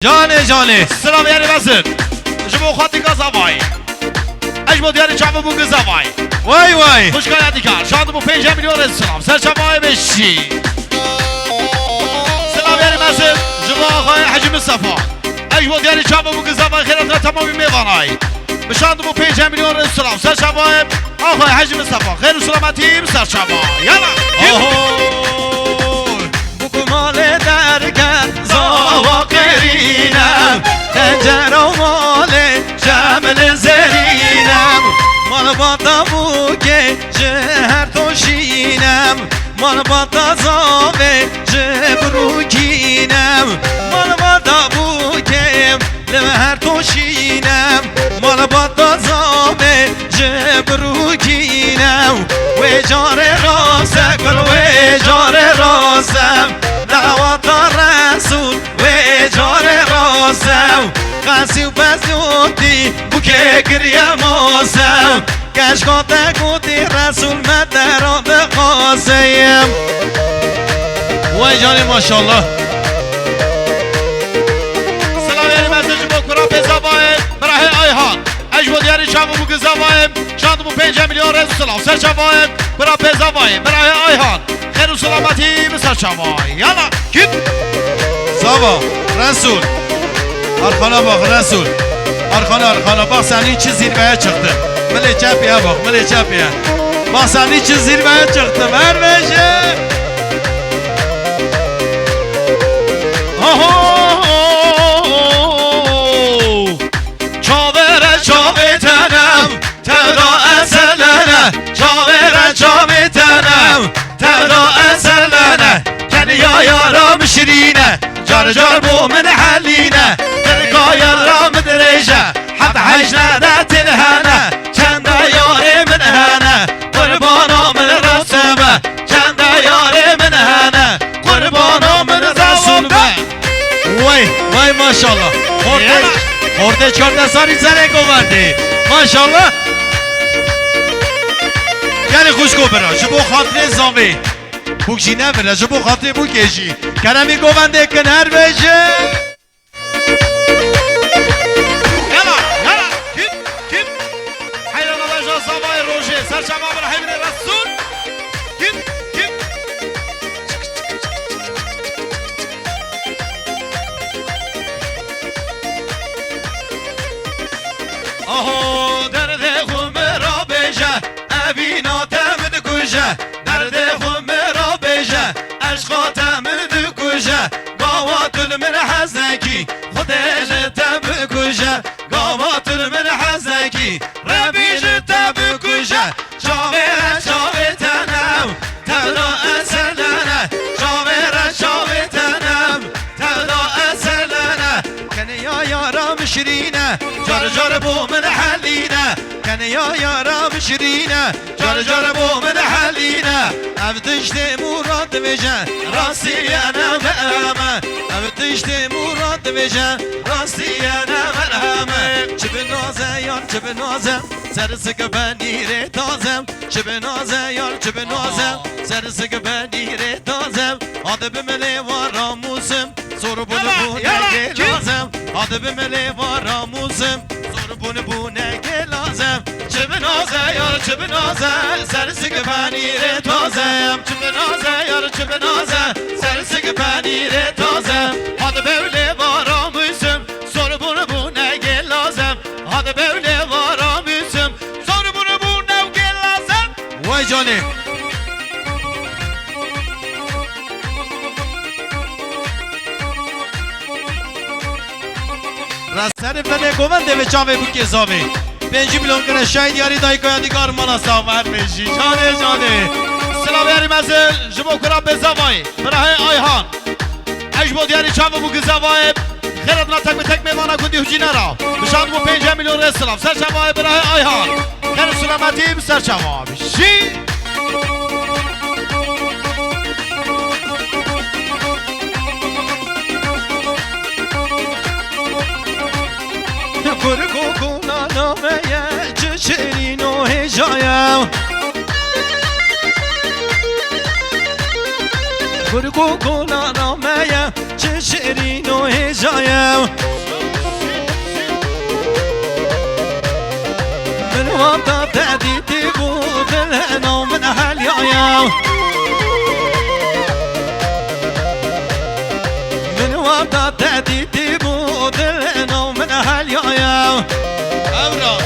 جانه سلام یعنی بسر جبو خاطی گازاوای اجبو دیاری چاپو بو گازاوای وای خوش کاری کار شاید بو 5 میلیون سلام سر چاپای بشی سلام یعنی بسر جبو آقای حجی مصطفی اجبو دیاری چاپو بو گازاوای خیرات تمامی میوانای بشاند بو 5 میلیون سلام سر چاپای آقای حجی مصطفی خیر و سلامتی سر چاپای یالا مال درگن زاوا قرینم تنجر و مال جمل زرینم مال بادا بو که جهر توشینم مال بادا زاوه جبروکینم مال بادا بو که لمهر توشینم مال بادا زاوه جبروکینم و جار راسه کل و جار راسم دعوات رسول و جار راسم قسی و بزیوتی بو که گریم آسم کشکات گوتی رسول مدران بخواسیم وای جانی ماشاءالله سلام یعنی مسیج با کرا پیزاوای برای آیهان اجبو دیاری شامو بو گزاوایم شاند بو 5 میلیون رز سلام سر شوای برای پیزاوای برای آیهان خیر و سلامتی بسر شوای یالا کیت سابا رسول ارخانا باق رسول ارخانا باق سنی چی زیربه çıktı ملی چپیه باق ملی چپیه باق سنی چی زیربه çıktı ver بشه چاوره تنم تدا اصلنه چاوره تنم تدا اصلنه کنی یا یارم شیرینه جار بو من حلینه درگاه یارم درجه حتی حجنه تنهنه چند یاری من هنه قربانا من رسمه چند یاری من هنه قربانا من رسمه وای ماشاءالله خورده 14 سالی زنه گووردی ماشاءالله یعنی خوش گو برا جبو خاطر زاوی بوکشی نبرا جبو خاطر بوکشی کنمی گوونده کنر بشه يلا كيف حيلا نبجا صباي روجي سر شباب رحيم الرسول كيف اهو درد خمرا بجه ابينا تمد كوجه درد خمرا بجه اشخاط تمد كوجه قوات من حزنكي خدش تب كوجه قوات من حزنكي ربيج تب كوجه شاوه تنم تلا اسلنه شاوه تنم تلا اسلنه کنه یا یارم شیرینه جار بو من حلینه کنه یا یارم شیرینه جار بو من حلینه افتشت مراد بجن راستی انا مرهمه افتشت مراد بجن راستی انا مرهمه چه به نازه یار چه به نازم سر سک بنیره تازم چه به نازه یار چه به نازم سر سک بنیره تازم آده به مله واراموسم سورو بونه بونه لازم آده به مله واراموسم سورو بونه بونه لازم چه به نازه یار چه به نازه سر سگ پنیر تازم چه به نازه یار چه به نازه سر سگ پنیر تازم hadi böyle varamızım soru bunu ne gel lazım hadi böyle varamızım soru bunu ne gel lazım وای جانی رسر فنه گوونده به چاوه بو کزاوه 5 میلیون کنه شاید یاری دایی که دیگر مانا ساور بشی جانه سلام یاری مزل جبو کرا بزاوای برای آیهان اجبو دیاری چاو بو گزاوای خیرت را تک میمانا کندی هجی نرا بشاد بو 5 میلیون رسلام سر چاوای برای آیهان خیر سلامتی بسر چاوای بشی کور کوکونا نامه چشرین و هجایم کور کوکونا نامه چه شیرین و هجایم من وقتا تهدیدی بود دلنا من حلیایم من وقتا تهدیدی بود دلنا من حلیایم امرا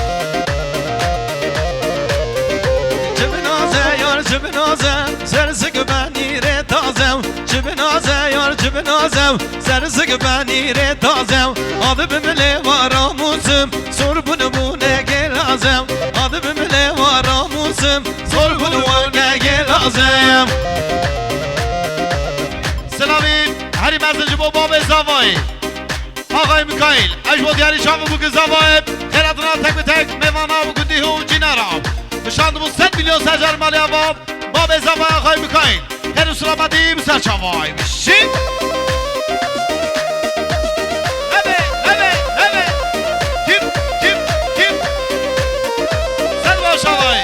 جبنازه یار جبنازه سرسک بنی ره تازم جبنازه یار جبنازم سرسک بنی ره تازم آده بمله واراموسم سر bunu bu ne gelazem adı bimle varamuzum zor bunu bu ne gelazem سلامی هری مسیج با باب زوای آقای میکائیل اجواد یاری شام بو زوای خیراتنا تک به تک میوانا و گندی و جینارا نشاند بو 100 میلیون سجار مالی باب زوای آقای میکائیل هر سلامتی بسر چوای میشی Şalay.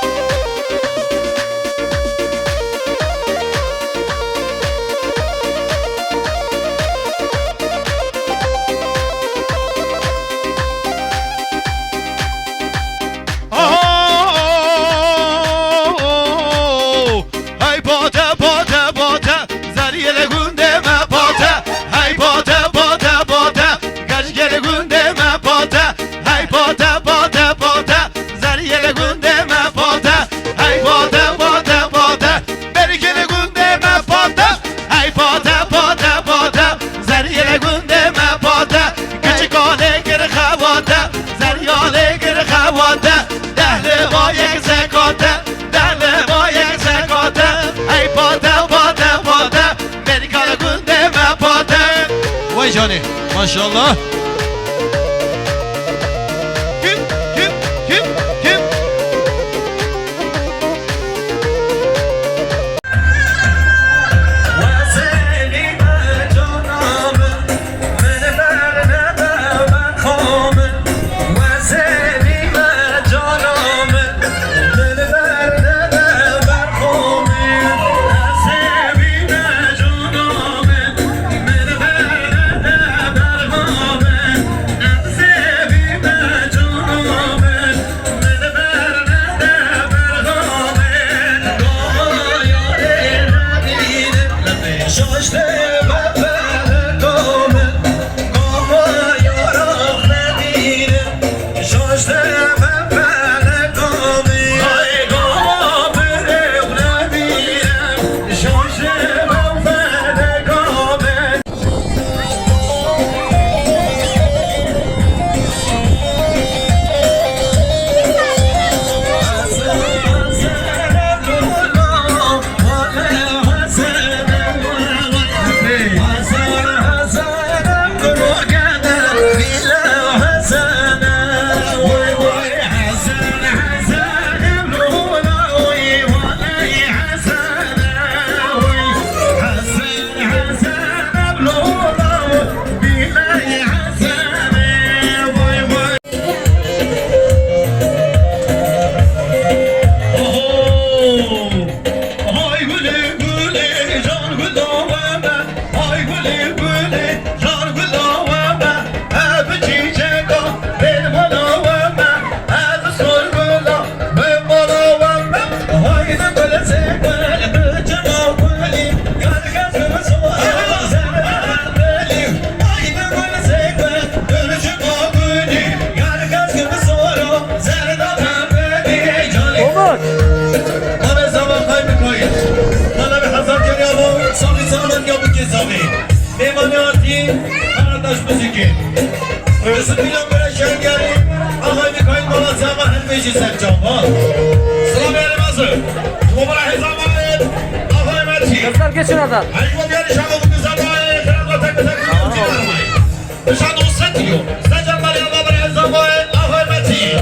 Hay bode bode bode zariyele gündeme bode hay bode bode bode gacgele gündeme bode hay bode bode bode zariyele gündeme bode hay bode bode bode berikele gündeme bode hay bode bode bode zariyele gündeme bode küçük ole gir havada zariyale gir havada dehli vayek zekate dehli vayek zekate hay bode bode bode berikele gündeme bode vay cani maşallah kim kim kim kim Yusuf Bilal böyle şengeri Ağay bir kayın bana zaman her beşi sercan var Sıra benim hazır Kumara hezamayet Ağay merti Kızlar geçin oradan. Ayıkma bir yarışan oldu zamayet Kıratla tek tek Dışarıda o set diyor Secanlar yanına bir hezamayet Ağay merti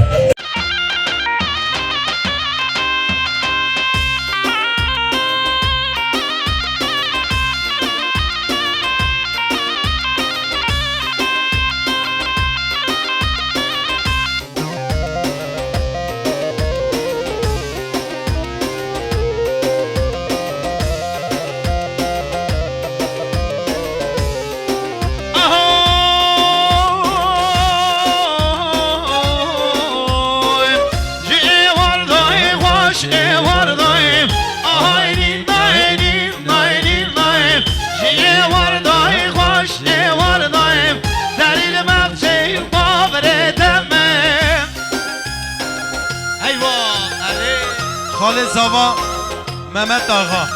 عمر دمم حیوان علی خالد زاوا محمد آقا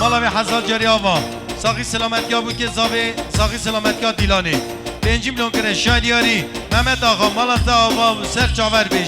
مالا به حزال جری آوا ساقی سلامتگاه بود که زاوی ساقی سلامتگاه دیلانی 5 میلیون کرش شادیاری محمد آقا مالا تا آوا سر چاور بیش